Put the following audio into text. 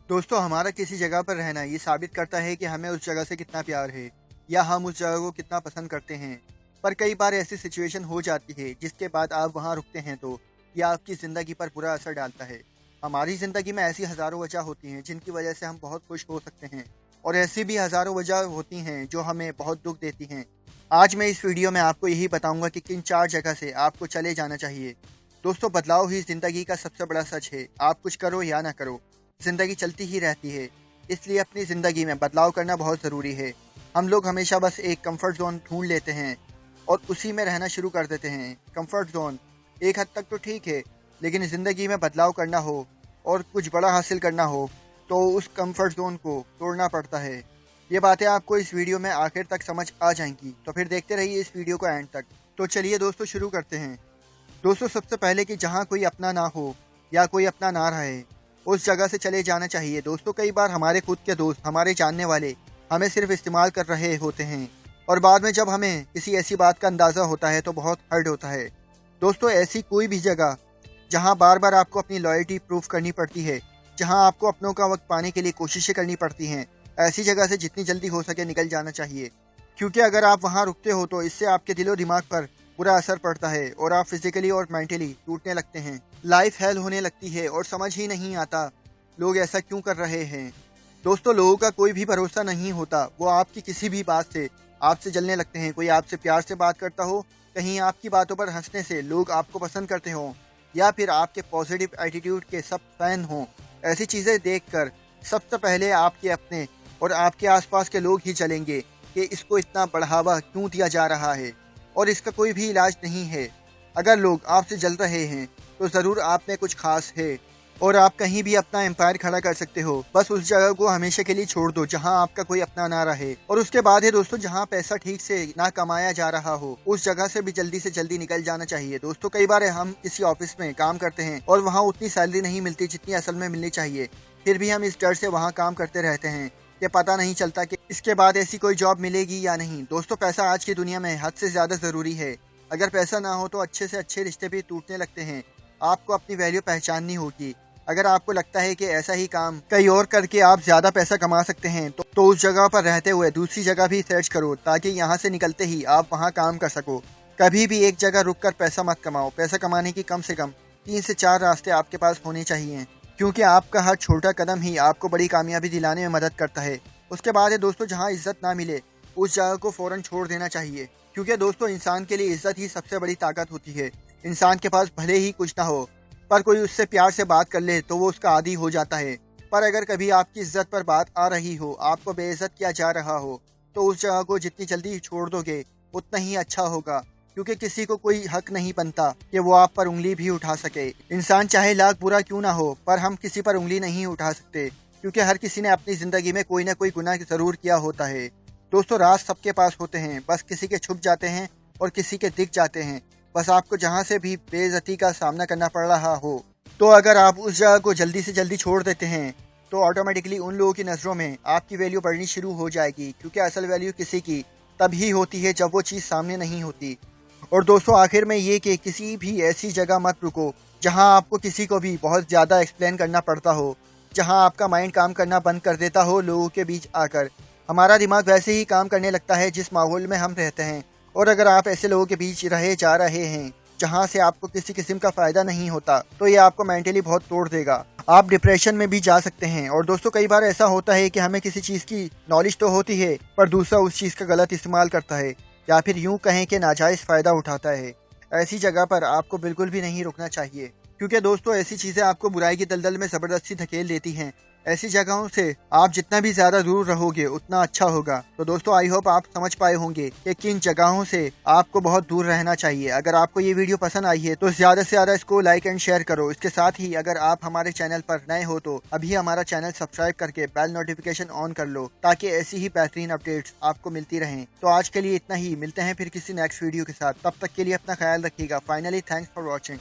दोस्तों, हमारा किसी जगह पर रहना ये साबित करता है कि हमें उस जगह से कितना प्यार है या हम उस जगह को कितना पसंद करते हैं। पर कई बार ऐसी सिचुएशन हो जाती है जिसके बाद आप वहाँ रुकते हैं तो यह आपकी ज़िंदगी पर बुरा असर डालता है। हमारी ज़िंदगी में ऐसी हज़ारों वजह होती हैं जिनकी वजह से हम बहुत खुश हो सकते हैं, और ऐसी भी हज़ारों वजह होती हैं जो हमें बहुत दुख देती हैं। आज मैं इस वीडियो में आपको यही बताऊंगा कि किन 4 जगह से आपको चले जाना चाहिए। दोस्तों, बदलाव ही ज़िंदगी का सबसे बड़ा सच है। आप कुछ करो या ना करो, ज़िंदगी चलती ही रहती है। इसलिए अपनी ज़िंदगी में बदलाव करना बहुत ज़रूरी है। हम लोग हमेशा बस एक कंफर्ट ज़ोन ढूंढ लेते हैं और उसी में रहना शुरू कर देते हैं। कंफर्ट ज़ोन एक हद तक तो ठीक है, लेकिन ज़िंदगी में बदलाव करना हो और कुछ बड़ा हासिल करना हो तो उस कंफर्ट ज़ोन को तोड़ना पड़ता है। ये बातें आपको इस वीडियो में आखिर तक समझ आ जाएंगी, तो फिर देखते रहिए इस वीडियो को एंड तक। तो चलिए दोस्तों, शुरू करते हैं। दोस्तों, सबसे पहले कि जहाँ कोई अपना ना हो या कोई अपना ना रहे, उस जगह से चले जाना चाहिए। दोस्तों, कई बार हमारे खुद के दोस्त, हमारे जानने वाले हमें सिर्फ इस्तेमाल कर रहे होते हैं, और बाद में जब हमें किसी ऐसी बात का अंदाज़ा होता है तो बहुत हर्ट होता है। दोस्तों, ऐसी कोई भी जगह जहां बार बार आपको अपनी लॉयल्टी प्रूफ करनी पड़ती है, जहां आपको अपनों का वक्त पाने के लिए कोशिशें करनी पड़ती हैं, ऐसी जगह से जितनी जल्दी हो सके निकल जाना चाहिए। क्योंकि अगर आप वहां रुकते हो तो इससे आपके दिलो दिमाग पर बुरा असर पड़ता है और आप फिजिकली और मेंटली टूटने लगते हैं। लाइफ हेल होने लगती है और समझ ही नहीं आता लोग ऐसा क्यों कर रहे हैं। दोस्तों, लोगों का कोई भी भरोसा नहीं होता। वो आपकी किसी भी बात से आपसे जलने लगते हैं। कोई आपसे प्यार से बात करता हो, कहीं आपकी बातों पर हंसने से लोग आपको पसंद करते हों, या फिर आपके पॉजिटिव एटीट्यूड के सब फैन हों। ऐसी चीज़ें देखकर सबसे पहले आपके अपने और आपके आसपास के लोग ही चलेंगे कि इसको इतना बढ़ावा क्यों दिया जा रहा है और इसका कोई भी इलाज नहीं है। अगर लोग आपसे जल रहे हैं तो ज़रूर आप में कुछ खास है और आप कहीं भी अपना एम्पायर खड़ा कर सकते हो। बस उस जगह को हमेशा के लिए छोड़ दो जहां आपका कोई अपना ना रहे। और उसके बाद है दोस्तों, जहां पैसा ठीक से ना कमाया जा रहा हो, उस जगह से भी जल्दी से जल्दी निकल जाना चाहिए। दोस्तों, कई बार हम किसी ऑफिस में काम करते हैं और वहाँ उतनी सैलरी नहीं मिलती जितनी असल में मिलनी चाहिए। फिर भी हम इस डर से वहाँ काम करते रहते हैं कि पता नहीं चलता कि इसके बाद ऐसी कोई जॉब मिलेगी या नहीं। दोस्तों, पैसा आज की दुनिया में हद से ज़्यादा ज़रूरी है। अगर पैसा ना हो तो अच्छे से अच्छे रिश्ते भी टूटने लगते हैं। आपको अपनी वैल्यू पहचाननी होगी। अगर आपको लगता है कि ऐसा ही काम कहीं और करके आप ज़्यादा पैसा कमा सकते हैं तो उस जगह पर रहते हुए दूसरी जगह भी सर्च करो, ताकि यहाँ से निकलते ही आप वहाँ काम कर सको। कभी भी एक जगह रुक कर पैसा मत कमाओ। पैसा कमाने की कम से कम 3 से 4 रास्ते आपके पास होने चाहिए, क्योंकि आपका हर छोटा कदम ही आपको बड़ी कामयाबी दिलाने में मदद करता है। उसके बाद है दोस्तों, जहाँ इज्जत ना मिले उस जगह को फ़ौरन छोड़ देना चाहिए। क्योंकि दोस्तों, इंसान के लिए इज्जत ही सबसे बड़ी ताकत होती है। इंसान के पास भले ही कुछ ना हो, पर कोई उससे प्यार से बात कर ले तो वो उसका आदी हो जाता है। पर अगर कभी आपकी इज्जत पर बात आ रही हो, आपको बेइज्जत किया जा रहा हो, तो उस जगह को जितनी जल्दी छोड़ दोगे उतना ही अच्छा होगा। क्योंकि किसी को कोई हक नहीं बनता कि वो आप पर उंगली भी उठा सके। इंसान चाहे लाख बुरा क्यों ना हो, पर हम किसी पर उंगली नहीं उठा सकते, क्योंकि हर किसी ने अपनी ज़िंदगी में कोई ना कोई गुनाह ज़रूर किया होता है। दोस्तों, राज सबके पास होते हैं, बस किसी के छुप जाते हैं और किसी के दिख जाते हैं। बस आपको जहाँ से भी बेइज्जती का सामना करना पड़ रहा हो, तो अगर आप उस जगह को जल्दी से जल्दी छोड़ देते हैं तो ऑटोमेटिकली उन लोगों की नज़रों में आपकी वैल्यू बढ़नी शुरू हो जाएगी। क्योंकि असल वैल्यू किसी की तभी होती है जब वो चीज़ सामने नहीं होती। और दोस्तों, आखिर में ये कि किसी भी ऐसी जगह मत रुको जहाँ आपको किसी को भी बहुत ज़्यादा एक्सप्लेन करना पड़ता हो, जहाँ आपका माइंड काम करना बंद कर देता हो लोगों के बीच आकर। हमारा दिमाग वैसे ही काम करने लगता है जिस माहौल में हम रहते हैं। और अगर आप ऐसे लोगों के बीच रहे जा रहे हैं जहां से आपको किसी किस्म का फ़ायदा नहीं होता, तो ये आपको मेंटली बहुत तोड़ देगा। आप डिप्रेशन में भी जा सकते हैं। और दोस्तों, कई बार ऐसा होता है कि हमें किसी चीज़ की नॉलेज तो होती है, पर दूसरा उस चीज़ का गलत इस्तेमाल करता है, या फिर यूँ कहें कि नाजायज़ फ़ायदा उठाता है। ऐसी जगह पर आपको बिल्कुल भी नहीं रुकना चाहिए, क्योंकि दोस्तों, ऐसी चीज़ें आपको बुराई की दलदल में ज़बरदस्ती धकेल देती हैं। ऐसी जगहों से आप जितना भी ज़्यादा दूर रहोगे उतना अच्छा होगा। तो दोस्तों, आई होप आप समझ पाए होंगे कि किन जगहों से आपको बहुत दूर रहना चाहिए। अगर आपको ये वीडियो पसंद आई है तो ज़्यादा से ज़्यादा इसको लाइक एंड शेयर करो। इसके साथ ही अगर आप हमारे चैनल पर नए हो तो अभी हमारा चैनल सब्सक्राइब करके बेल नोटिफिकेशन ऑन कर लो, ताकि ऐसी ही बेहतरीन अपडेट्स आपको मिलती रहें। तो आज के लिए इतना ही, मिलते हैं फिर किसी नेक्स्ट वीडियो के साथ। तब तक के लिए अपना ख्याल रखिएगा। Finally, thanks for watching.